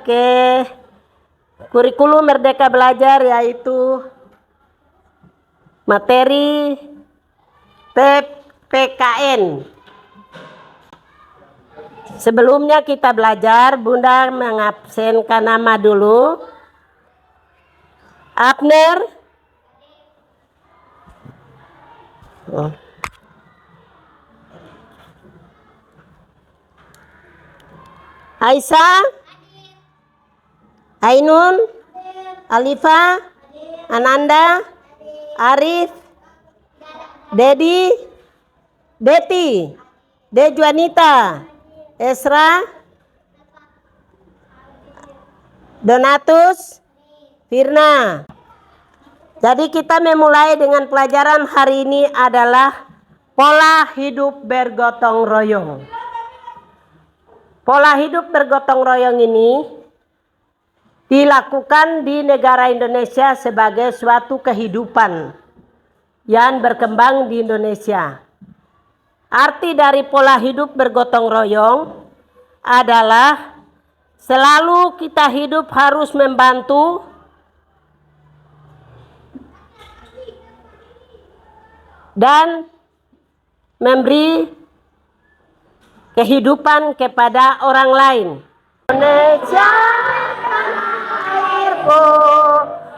Oke, kurikulum Merdeka Belajar yaitu materi PPKN. Sebelumnya kita belajar, Bunda mengabsenkan nama dulu. Abner, Aisyah, Ainun, Alifa, Ananda, Arif, Dedi, Deti, Dejuanita, Esra, Donatus, Firna. Jadi kita memulai dengan pelajaran hari ini adalah pola hidup bergotong royong. Pola hidup bergotong royong ini dilakukan di negara Indonesia sebagai suatu kehidupan yang berkembang di Indonesia. Arti dari pola hidup bergotong royong adalah selalu kita hidup harus membantu dan memberi kehidupan kepada orang lain. Indonesia airku,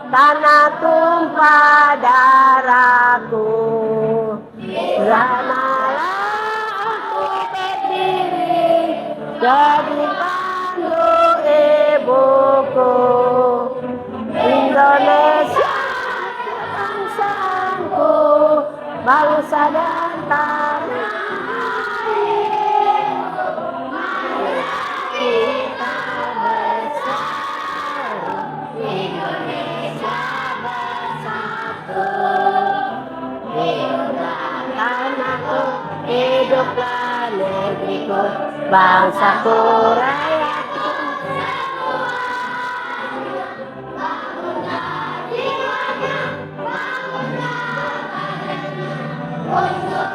tanah tumpah darahku, sanalah aku berdiri jadi pandu ibuku. Indonesia bangsaku, bangsa dan tanah kita bersatu, Indonesia bersatu. Hiduplah tanahku, hiduplah negeriku, bangsaku, rakyatku. Bangunlah jiwanya, bangunlah badannya, untuk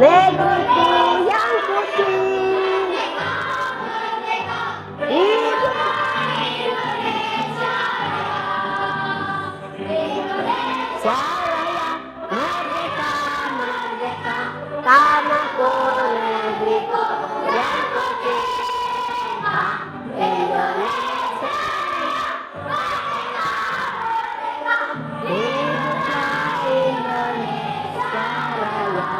negeriku yang suci. Hiduplah Indonesia Raya, merdeka, merdeka, tanahku, negeriku yang suci. Indonesia Raya, hiduplah Indonesia Raya.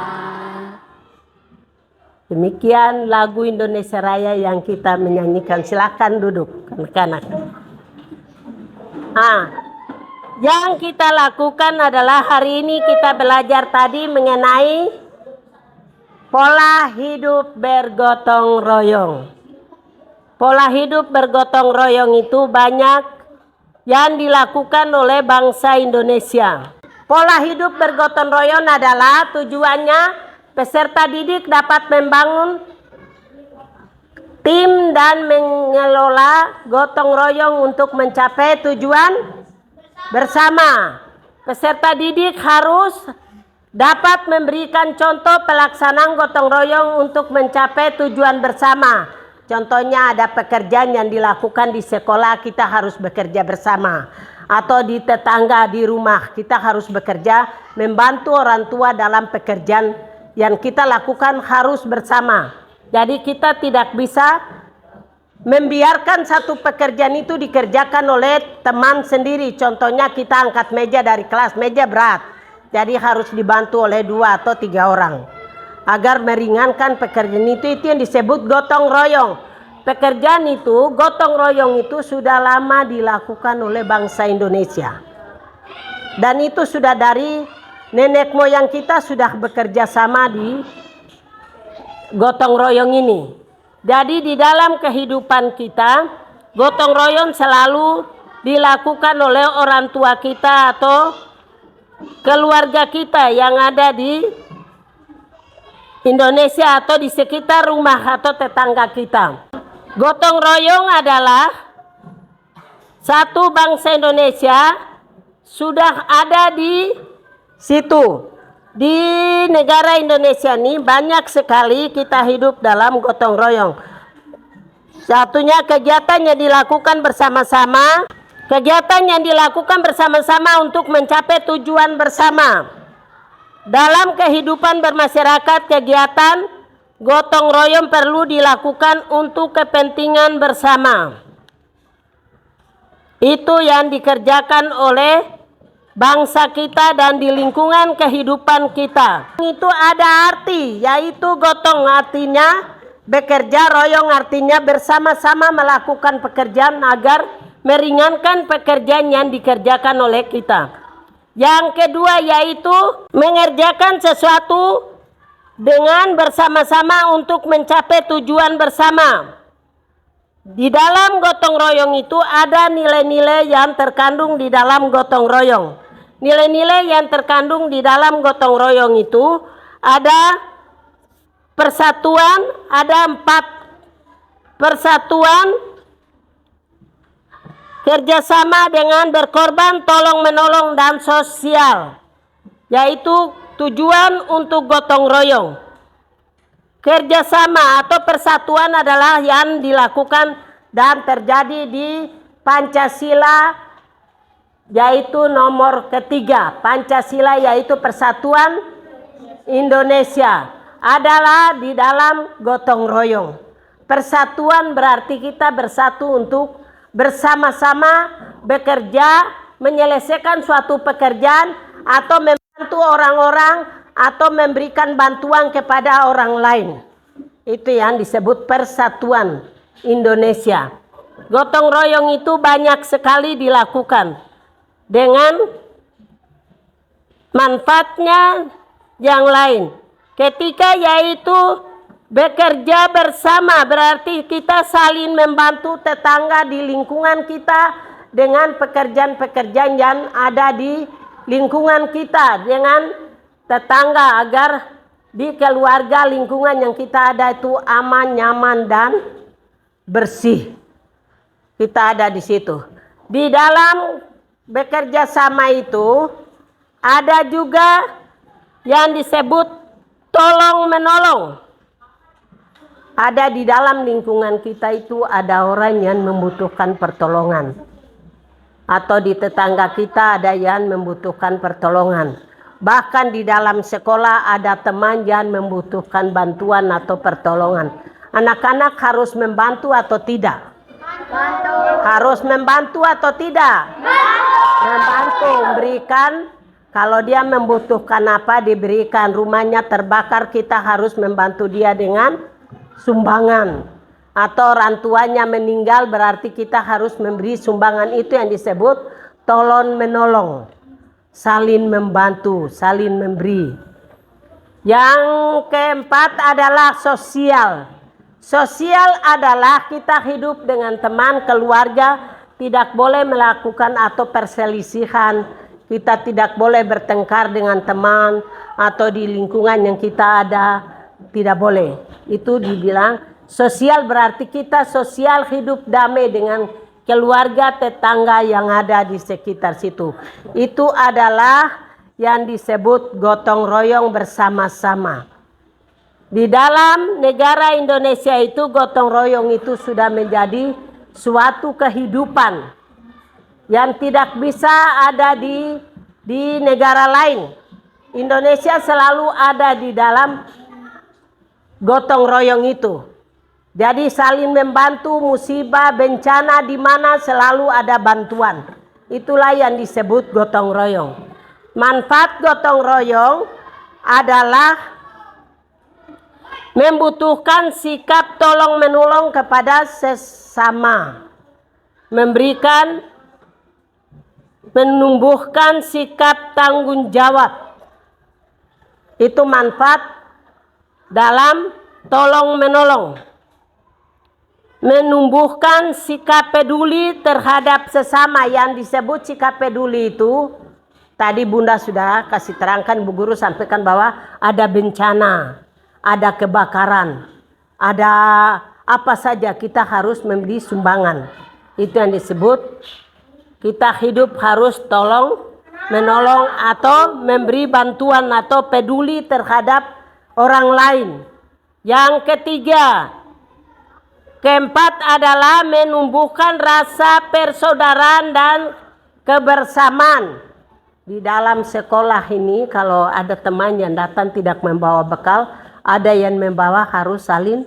Demikian lagu Indonesia Raya yang kita menyanyikan. Silakan duduk anak-anak. Yang kita lakukan adalah hari ini kita belajar tadi mengenai pola hidup bergotong royong. Pola hidup bergotong royong itu banyak yang dilakukan oleh bangsa Indonesia. Pola hidup bergotong royong adalah tujuannya peserta didik dapat membangun tim dan mengelola gotong royong untuk mencapai tujuan bersama. Peserta didik harus dapat memberikan contoh pelaksanaan gotong royong untuk mencapai tujuan bersama. Contohnya ada pekerjaan yang dilakukan di sekolah, kita harus bekerja bersama. Atau di tetangga, di rumah, kita harus bekerja membantu orang tua dalam pekerjaan yang kita lakukan harus bersama. Jadi kita tidak bisa membiarkan satu pekerjaan itu dikerjakan oleh teman sendiri. Contohnya kita angkat meja dari kelas, meja berat. Jadi harus dibantu oleh 2 atau 3 orang. Agar meringankan pekerjaan itu yang disebut gotong royong. Pekerjaan itu, gotong royong itu sudah lama dilakukan oleh bangsa Indonesia. Dan itu sudah dari nenek moyang kita sudah bekerja sama di gotong royong ini. Jadi di dalam kehidupan kita Gotong royong selalu dilakukan oleh orang tua kita atau keluarga kita yang ada di Indonesia atau di sekitar rumah atau tetangga kita. Gotong royong adalah satu bangsa Indonesia sudah ada di situ. Di negara Indonesia ini banyak sekali kita hidup dalam gotong royong. Satunya kegiatan yang dilakukan bersama-sama. Kegiatan yang dilakukan bersama-sama untuk mencapai tujuan bersama. Dalam kehidupan bermasyarakat, kegiatan gotong royong perlu dilakukan untuk kepentingan bersama. Itu yang dikerjakan oleh bangsa kita dan di lingkungan kehidupan kita. Itu ada arti, yaitu gotong artinya bekerja, royong artinya bersama-sama melakukan pekerjaan agar meringankan pekerjaan yang dikerjakan oleh kita. Yang kedua yaitu mengerjakan sesuatu dengan bersama-sama untuk mencapai tujuan bersama. Di dalam gotong royong itu ada nilai-nilai yang terkandung di dalam gotong royong. Nilai-nilai yang terkandung di dalam gotong royong itu ada persatuan, ada 4 persatuan, kerjasama dengan berkorban, tolong menolong dan sosial, yaitu tujuan untuk gotong royong. Kerjasama atau persatuan adalah yang dilakukan dan terjadi di Pancasila, yaitu nomor ketiga. Pancasila yaitu Persatuan Indonesia adalah di dalam gotong royong. Persatuan berarti kita bersatu untuk bersama-sama bekerja, menyelesaikan suatu pekerjaan atau membantu orang-orang atau memberikan bantuan kepada orang lain. Itu yang disebut Persatuan Indonesia. Gotong royong itu banyak sekali dilakukan dengan manfaatnya yang lain. Ketika yaitu bekerja bersama berarti kita saling membantu tetangga di lingkungan kita dengan pekerjaan-pekerjaan yang ada di lingkungan kita dengan tetangga agar di keluarga lingkungan yang kita ada itu aman, nyaman dan bersih. Kita ada di situ. Di dalam bekerja sama itu ada juga yang disebut tolong menolong. Ada di dalam lingkungan kita itu ada orang yang membutuhkan pertolongan. Atau di tetangga kita ada yang membutuhkan pertolongan. Bahkan di dalam sekolah ada teman yang membutuhkan bantuan atau pertolongan. Anak-anak harus membantu atau tidak? Bantu. Harus membantu atau tidak? Membantu, memberikan. Kalau dia membutuhkan apa diberikan. Rumahnya terbakar, kita harus membantu dia dengan sumbangan. Atau orang tuanya meninggal berarti kita harus memberi sumbangan. Itu yang disebut tolong menolong. Saling membantu, saling memberi. Yang keempat adalah sosial. Sosial adalah kita hidup dengan teman, keluarga, tidak boleh melakukan atau perselisihan. Kita tidak boleh bertengkar dengan teman atau di lingkungan yang kita ada, tidak boleh. Itu dibilang sosial, berarti kita sosial, hidup damai dengan keluarga, tetangga yang ada di sekitar situ. Itu adalah yang disebut gotong royong bersama-sama. Di dalam negara Indonesia itu gotong royong itu sudah menjadi suatu kehidupan yang tidak bisa ada di negara lain. Indonesia selalu ada di dalam gotong royong itu. Jadi saling membantu musibah, bencana di mana selalu ada bantuan. Itulah yang disebut gotong royong. Manfaat gotong royong adalah membutuhkan sikap tolong menolong kepada sesama. Memberikan, menumbuhkan sikap tanggung jawab. Itu manfaat dalam tolong menolong. menumbuhkan sikap peduli terhadap sesama. Yang disebut sikap peduli itu tadi Bunda sudah kasih terangkan, Bu Guru sampaikan bahwa ada bencana, ada kebakaran, ada apa saja kita harus memberi sumbangan. Itu yang disebut kita hidup harus menolong atau memberi bantuan atau peduli terhadap orang lain. Yang ketiga, keempat adalah menumbuhkan rasa persaudaraan dan kebersamaan. Di dalam sekolah ini kalau ada teman yang datang tidak membawa bekal, ada yang membawa harus saling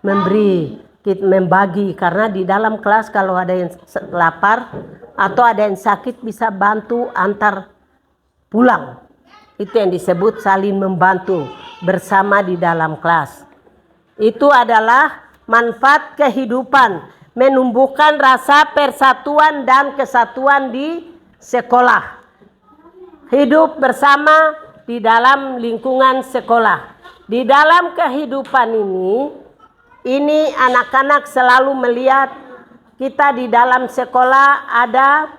membagi. Karena di dalam kelas kalau ada yang lapar atau ada yang sakit bisa bantu antar pulang. Itu yang disebut saling membantu bersama di dalam kelas. Itu adalah manfaat kehidupan, menumbuhkan rasa persatuan dan kesatuan di sekolah. Hidup bersama di dalam lingkungan sekolah. Di dalam kehidupan ini anak-anak selalu melihat kita di dalam sekolah ada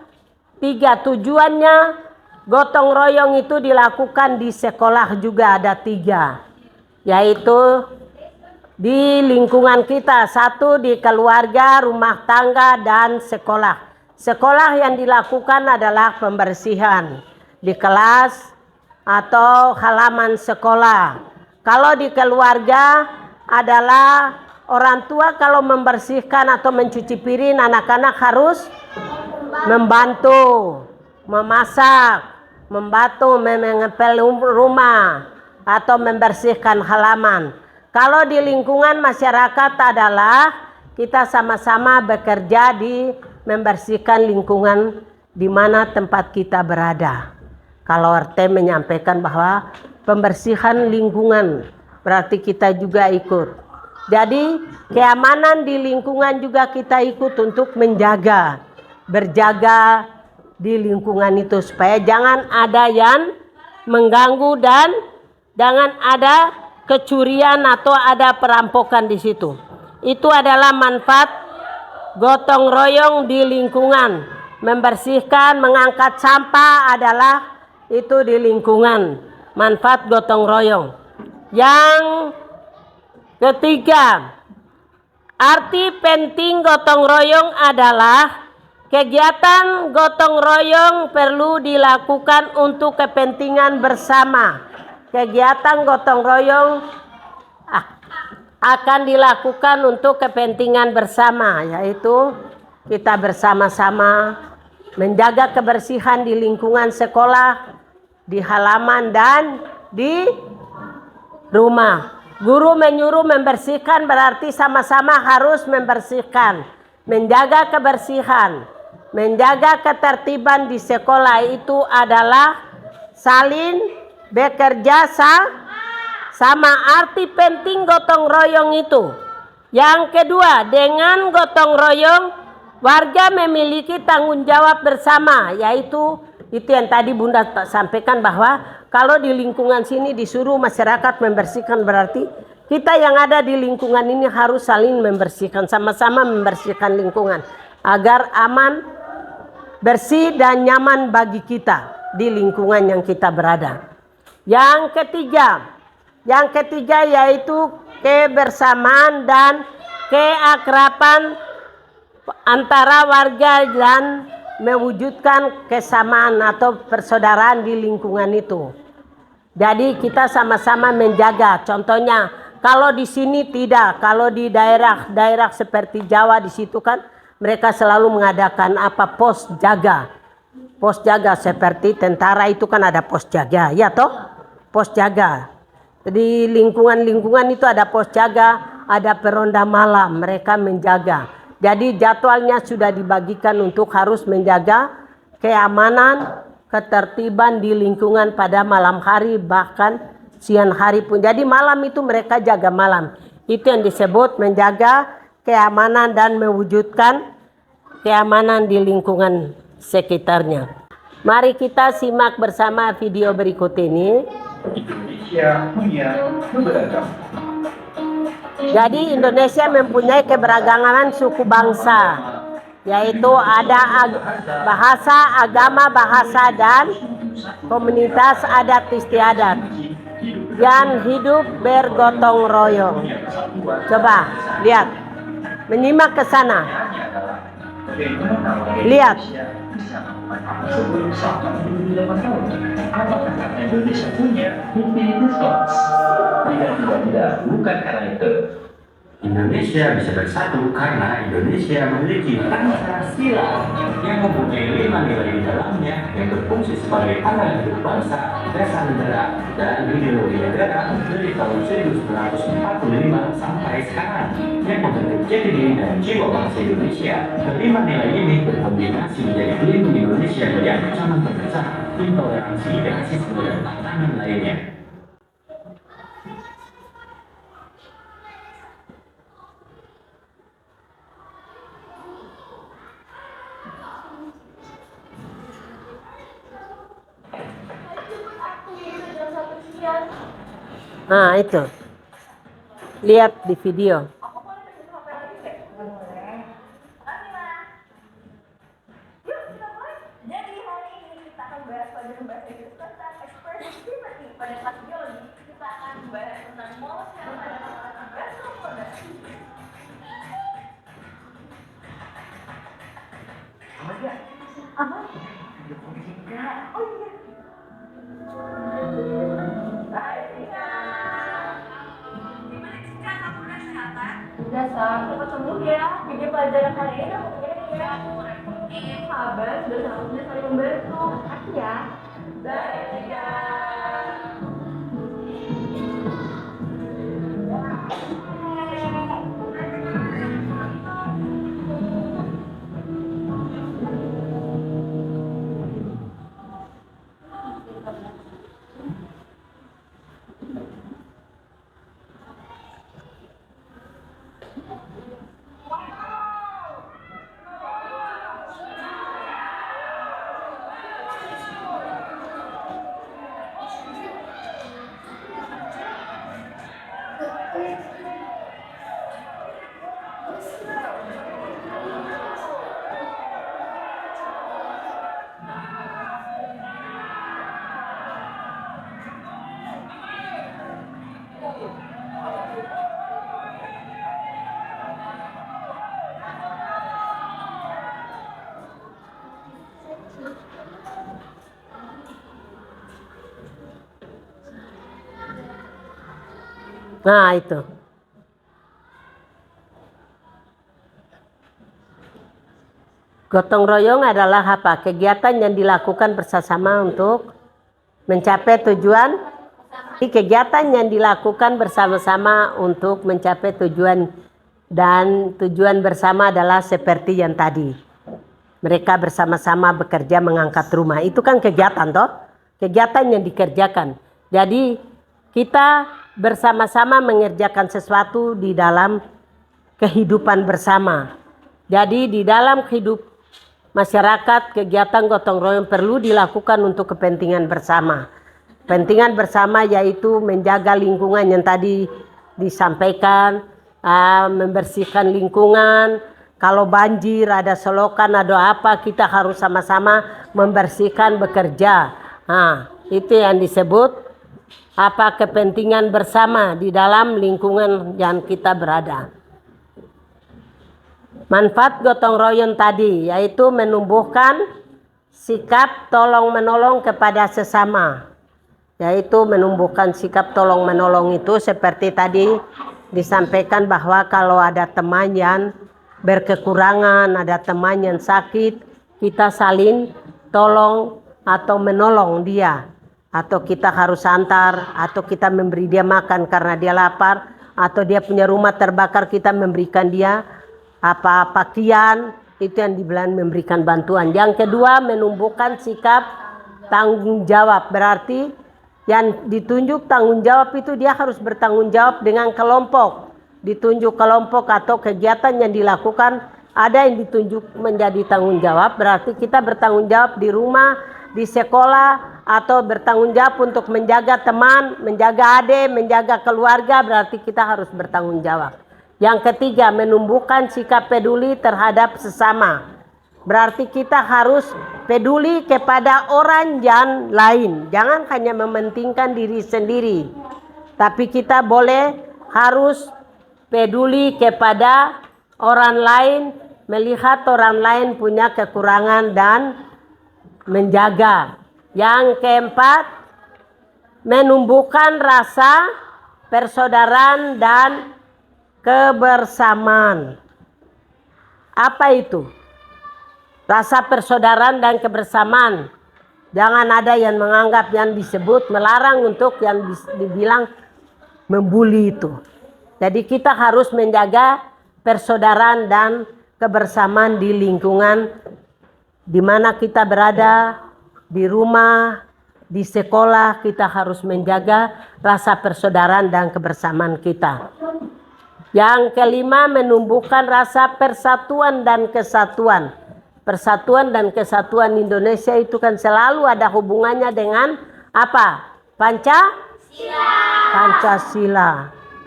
3 tujuannya. Gotong royong itu dilakukan di sekolah juga ada 3, yaitu di lingkungan kita. 1 di keluarga, rumah tangga, dan sekolah. Sekolah yang dilakukan adalah pembersihan di kelas atau halaman sekolah. Kalau di keluarga adalah orang tua kalau membersihkan atau mencuci piring, anak-anak harus membantu, memasak, membantu mengepel rumah atau membersihkan halaman. Kalau di lingkungan masyarakat adalah kita sama-sama bekerja di membersihkan lingkungan di mana tempat kita berada. Kalau RT menyampaikan bahwa pembersihan lingkungan berarti kita juga ikut. Jadi keamanan di lingkungan juga kita ikut untuk berjaga di lingkungan itu supaya jangan ada yang mengganggu dan jangan ada kecurian atau ada perampokan di situ. Itu adalah manfaat gotong royong di lingkungan. Membersihkan, mengangkat sampah adalah itu di lingkungan. Manfaat gotong royong. Yang ketiga, arti penting gotong royong adalah kegiatan gotong royong perlu dilakukan untuk kepentingan bersama. Kegiatan gotong royong akan dilakukan untuk kepentingan bersama, yaitu kita bersama-sama menjaga kebersihan di lingkungan sekolah, di halaman, dan di rumah. Guru menyuruh membersihkan berarti sama-sama harus membersihkan. Menjaga kebersihan, menjaga ketertiban di sekolah itu adalah saling bekerja sama. Arti penting gotong royong itu. Yang kedua, dengan gotong royong warga memiliki tanggung jawab bersama, yaitu itu yang tadi Bunda sampaikan bahwa kalau di lingkungan sini disuruh masyarakat membersihkan berarti kita yang ada di lingkungan ini harus saling membersihkan, sama-sama membersihkan lingkungan agar aman, bersih, dan nyaman bagi kita di lingkungan yang kita berada. Yang ketiga yaitu kebersamaan dan keakraban antara warga dan mewujudkan kesamaan atau persaudaraan di lingkungan itu. Jadi kita sama-sama menjaga. Contohnya kalau di sini tidak, kalau di daerah seperti Jawa di situ kan mereka selalu mengadakan pos jaga. Pos jaga seperti tentara itu kan ada pos jaga, ya toh? Pos jaga. Di lingkungan itu ada pos jaga, ada peronda malam, mereka menjaga. Jadi jadwalnya sudah dibagikan untuk harus menjaga keamanan, ketertiban di lingkungan pada malam hari bahkan siang hari pun. Jadi malam itu mereka jaga malam. Itu yang disebut menjaga keamanan dan mewujudkan keamanan di lingkungan sekitarnya. Mari kita simak bersama video berikut ini. Indonesia punya keberagaman. Jadi Indonesia mempunyai keberagaman suku bangsa, yaitu ada bahasa, agama, bahasa, dan komunitas adat istiadat yang hidup bergotong royong. Coba lihat, menyimak ke sana. Lihat. Indonesia punya Infinity Slots. Tidak, bukan karena itu. Indonesia bisa bersatu karena Indonesia memiliki Pancasila yang mempunyai 5 nilai di dalamnya yang berfungsi sebagai pandangan hidup bangsa, dasar negara, dan ideologi negara dari tahun 1945 sampai sekarang yang membentuk jati diri dan jiwa bangsa Indonesia. Kelima nilai ini berkombinasi menjadi pelindung Indonesia dari ancaman terbesar, intoleransi, rasisme, dan tantangan lainnya. Nah, itu. Lihat di video. Jadi hari ini kita akan bahas pelajaran bahasa Inggris tentang expression liberty. Pada kelas biologi kita akan bahas tentang moles yang ada pada gastropoda. Apa? Oh iya. Udah cepat sembuh ya. Jadi pelajaran hari ini aku kira sabar, sudah seharusnya saling membantu. Makasih ya. Nah, itu. Gotong royong adalah apa? Kegiatan yang dilakukan bersama untuk mencapai tujuan. Kegiatan yang dilakukan bersama-sama untuk mencapai tujuan, dan tujuan bersama adalah seperti yang tadi. Mereka bersama-sama bekerja mengangkat rumah. Itu kan kegiatan toh? Kegiatan yang dikerjakan. Jadi kita bersama-sama mengerjakan sesuatu di dalam kehidupan bersama. Jadi di dalam hidup masyarakat, kegiatan gotong royong perlu dilakukan untuk kepentingan bersama. Kepentingan bersama yaitu menjaga lingkungan yang tadi disampaikan, membersihkan lingkungan. Kalau banjir, ada selokan, ada apa, kita harus sama-sama membersihkan, bekerja. Nah, itu yang disebut apa, kepentingan bersama di dalam lingkungan yang kita berada. Manfaat gotong royong tadi yaitu menumbuhkan sikap tolong menolong kepada sesama. Yaitu menumbuhkan sikap tolong menolong itu seperti tadi disampaikan bahwa kalau ada teman yang berkekurangan, ada teman yang sakit, kita saling tolong atau menolong dia. Atau kita harus antar, atau kita memberi dia makan karena dia lapar, atau dia punya rumah terbakar, kita memberikan dia pakaian, itu yang dibilang memberikan bantuan. Yang kedua, menumbuhkan sikap tanggung jawab. Berarti yang ditunjuk tanggung jawab itu dia harus bertanggung jawab dengan kelompok. Ditunjuk kelompok atau kegiatan yang dilakukan, ada yang ditunjuk menjadi tanggung jawab, berarti kita bertanggung jawab di rumah, di sekolah atau bertanggung jawab untuk menjaga teman, menjaga adik, menjaga keluarga, berarti kita harus bertanggung jawab. Yang ketiga, menumbuhkan sikap peduli terhadap sesama. Berarti kita harus peduli kepada orang yang lain. Jangan hanya mementingkan diri sendiri. Tapi kita harus peduli kepada orang lain, melihat orang lain punya kekurangan dan menjaga. Yang keempat, menumbuhkan rasa persaudaraan dan kebersamaan. Apa itu? Rasa persaudaraan dan kebersamaan. Jangan ada yang menganggap yang disebut melarang untuk yang dibilang membuli itu. Jadi kita harus menjaga persaudaraan dan kebersamaan di lingkungan di mana kita berada, di rumah, di sekolah. Kita harus menjaga rasa persaudaraan dan kebersamaan kita. Yang kelima, menumbuhkan rasa persatuan dan kesatuan. Persatuan dan kesatuan Indonesia itu kan selalu ada hubungannya dengan apa? Pancasila.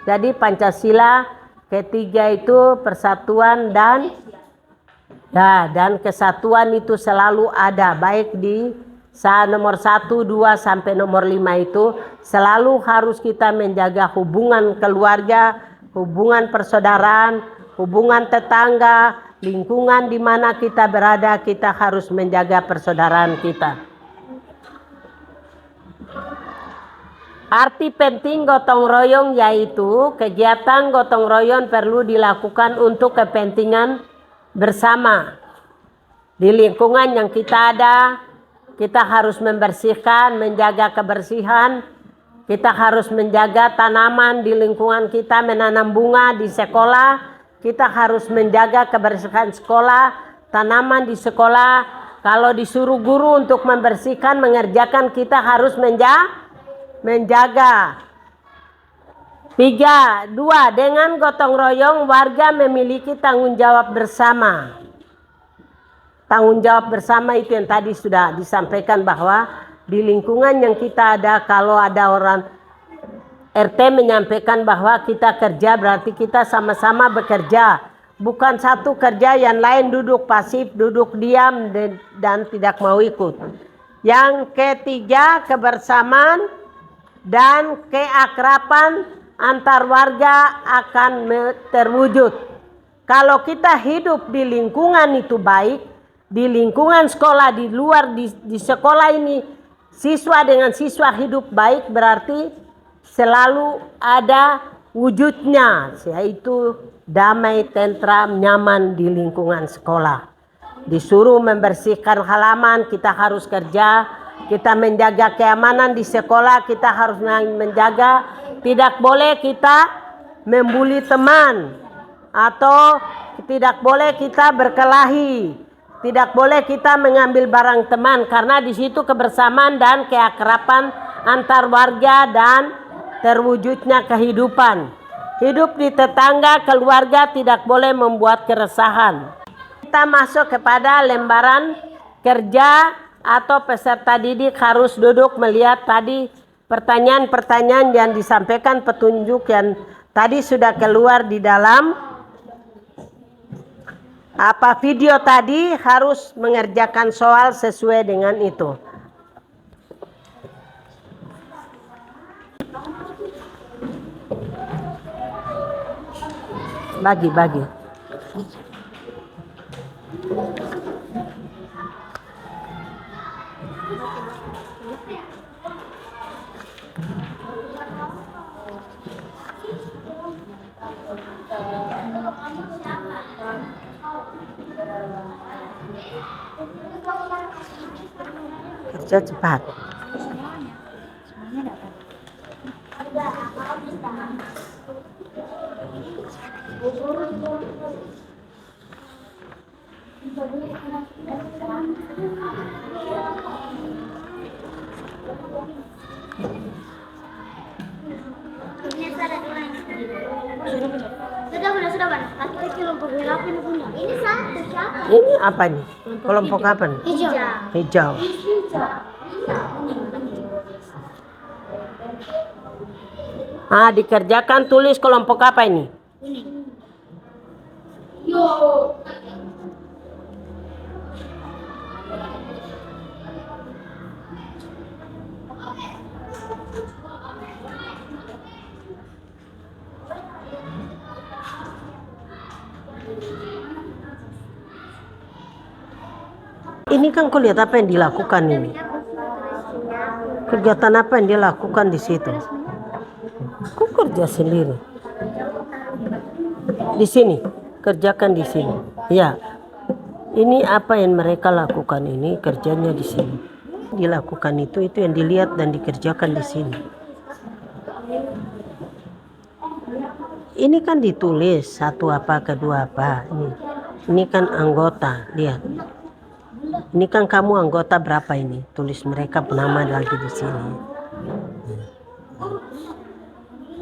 Jadi Pancasila ketiga itu persatuan dan kesatuan itu selalu ada. Baik di nomor 1, 2 sampai nomor 5 itu selalu harus kita menjaga hubungan keluarga, hubungan persaudaraan, hubungan tetangga, lingkungan di mana kita berada, kita harus menjaga persaudaraan kita. Arti penting gotong royong yaitu kegiatan gotong royong perlu dilakukan untuk kepentingan bersama. Di lingkungan yang kita ada, kita harus membersihkan, menjaga kebersihan. Kita harus menjaga tanaman di lingkungan kita, menanam bunga di sekolah. Kita harus menjaga kebersihan sekolah, tanaman di sekolah. Kalau disuruh guru untuk membersihkan, mengerjakan, kita harus menjaga. 3, 2, dengan gotong royong warga memiliki tanggung jawab bersama. Tanggung jawab bersama itu yang tadi sudah disampaikan bahwa di lingkungan yang kita ada, kalau ada orang RT menyampaikan bahwa kita kerja, berarti kita sama-sama bekerja. Bukan satu kerja yang lain duduk pasif, duduk diam dan tidak mau ikut. Yang ketiga, kebersamaan dan keakraban antar warga akan terwujud. Kalau kita hidup di lingkungan itu baik, di lingkungan sekolah, di luar di sekolah ini siswa dengan siswa hidup baik, berarti selalu ada wujudnya, yaitu damai, tentram, nyaman di lingkungan sekolah. Disuruh membersihkan halaman, kita harus kerja. Kita menjaga keamanan di sekolah, kita harus menjaga. Tidak boleh kita membuli teman, atau tidak boleh kita berkelahi. Tidak boleh kita mengambil barang teman, karena di situ kebersamaan dan keakraban antar warga dan terwujudnya kehidupan. Hidup di tetangga, keluarga tidak boleh membuat keresahan. Kita masuk kepada lembaran kerja atau peserta didik harus duduk melihat tadi pertanyaan-pertanyaan yang disampaikan, petunjuk yang tadi sudah keluar di dalam video tadi, harus mengerjakan soal sesuai dengan itu. Bagi. Kerja cepat. Sudah, Bang. Kita kelompok berapa ini, Bunda? Ini satu, siapa? Ini apa nih? Kelompok apa nih? Hijau. Hijau. Ah, dikerjakan, tulis kelompok apa ini? Ini kan kau lihat apa yang dilakukan ini? Kegiatan apa yang dia lakukan di situ? Kau kerja sendiri. Di sini, kerjakan di sini. Ya, ini apa yang mereka lakukan ini kerjanya di sini. Dilakukan itu yang dilihat dan dikerjakan di sini. Ini kan ditulis satu apa, kedua apa. Ini kan anggota, lihat. Ini kan kamu anggota berapa ini? Tulis mereka nama lagi di sini.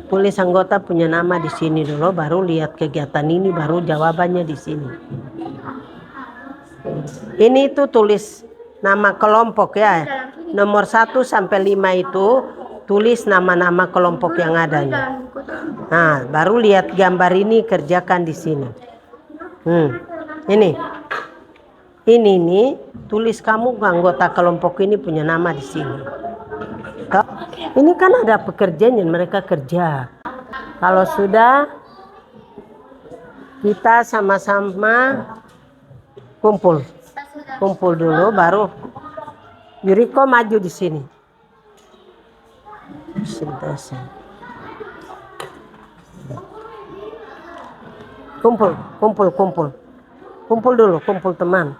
Tulis anggota punya nama di sini dulu, baru lihat kegiatan ini, baru jawabannya di sini. Ini tuh tulis nama kelompok ya. Nomor 1 sampai 5 itu tulis nama-nama kelompok yang ada. Nah, baru lihat gambar ini, kerjakan di sini. Ini nih, tulis kamu anggota kelompok ini punya nama di sini. Ini kan ada pekerjaan yang mereka kerja. Kalau sudah, kita sama-sama kumpul dulu, baru Yuriko maju di sini. Kumpul dulu, kumpul teman.